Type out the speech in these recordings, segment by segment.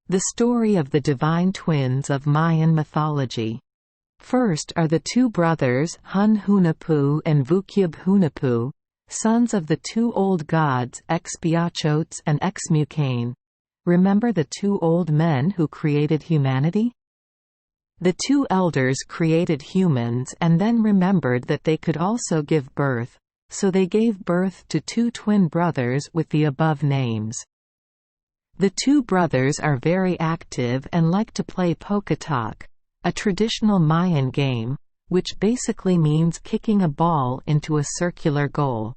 The story of the divine twins of Mayan mythology. First are the two brothers Hun Hunahpu and Vukyub Hunahpu, sons of the two old gods Expiachotes and Exmucain. Remember the two old men who created humanity? The two elders created humans and then remembered that they could also give birth, so they gave birth to two twin brothers with the above names. The two brothers are very active and like to play Pocatalk, a traditional Mayan game, which basically means kicking a ball into a circular goal.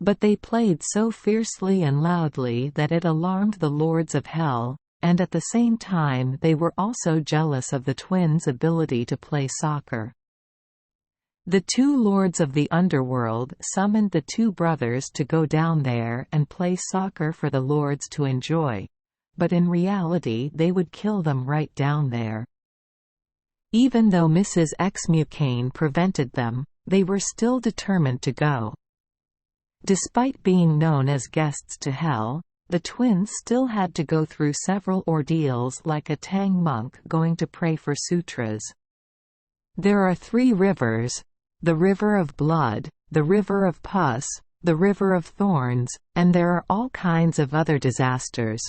But they played so fiercely and loudly that it alarmed the lords of hell, and at the same time they were also jealous of the twins' ability to play soccer. The two lords of the underworld summoned the two brothers to go down there and play soccer for the lords to enjoy, but in reality they would kill them right down there. Even though Mrs. Exmucain prevented them, they were still determined to go. Despite being known as guests to hell, the twins still had to go through several ordeals like a Tang monk going to pray for sutras. There are 3 rivers: the river of blood, the river of pus, the river of thorns, and there are all kinds of other disasters.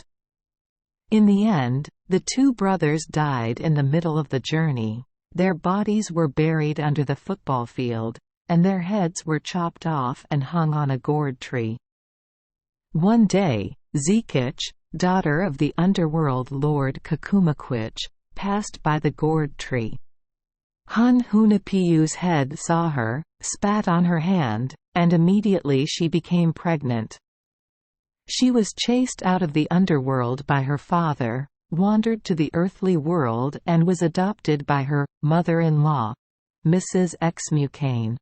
In the end, the two brothers died in the middle of the journey. Their bodies were buried under the football field, and their heads were chopped off and hung on a gourd tree. One day, Zekich, daughter of the underworld lord Kakumakwich, passed by the gourd tree. Hun Hunahpu's head saw her, spat on her hand, and immediately she became pregnant. She was chased out of the underworld by her father, wandered to the earthly world and was adopted by her mother-in-law, Mrs. Exmucain.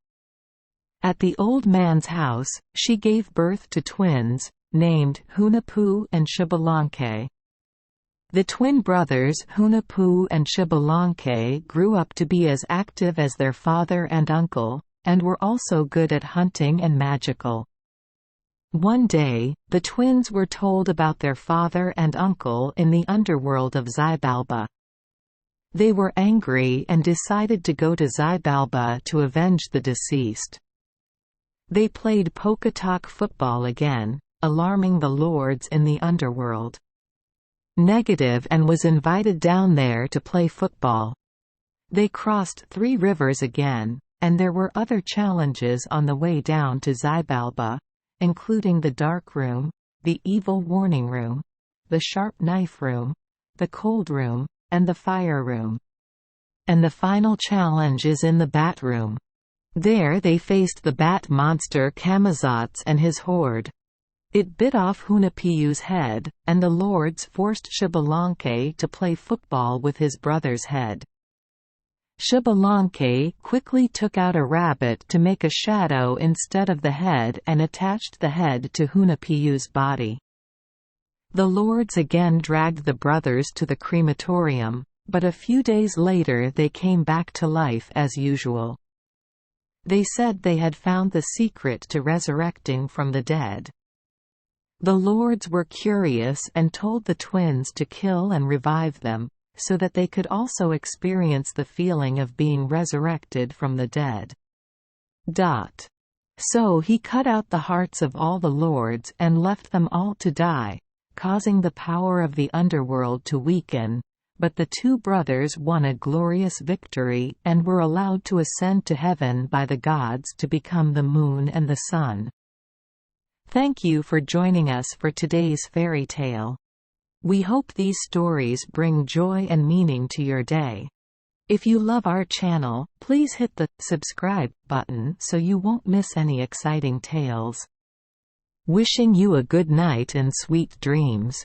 At the old man's house, she gave birth to twins, named Hunahpu and Xbalanque. The twin brothers Hunahpu and Xbalanque grew up to be as active as their father and uncle, and were also good at hunting and magical. One day, the twins were told about their father and uncle in the underworld of Xibalba. They were angry and decided to go to Xibalba to avenge the deceased. They played Pocatalk football again, alarming the lords in the underworld. Negative and was invited down there to play football. They crossed 3 rivers again, and there were other challenges on the way down to Xibalba, including the dark room, the evil warning room, the sharp knife room, the cold room, and the fire room. And the final challenge is in the bat room. There they faced the bat monster Camazotz and his horde. It bit off Hunahpu's head, and the lords forced Xbalanque to play football with his brother's head. Xbalanque quickly took out a rabbit to make a shadow instead of the head and attached the head to Hunahpu's body. The lords again dragged the brothers to the crematorium, but a few days later they came back to life as usual. They said they had found the secret to resurrecting from the dead. The lords were curious and told the twins to kill and revive them, so that they could also experience the feeling of being resurrected from the dead. So he cut out the hearts of all the lords and left them all to die, causing the power of the underworld to weaken, but the two brothers won a glorious victory and were allowed to ascend to heaven by the gods to become the moon and the sun. Thank you for joining us for today's fairy tale. We hope these stories bring joy and meaning to your day. If you love our channel, please hit the subscribe button so you won't miss any exciting tales. Wishing you a good night and sweet dreams.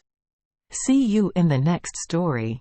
See you in the next story.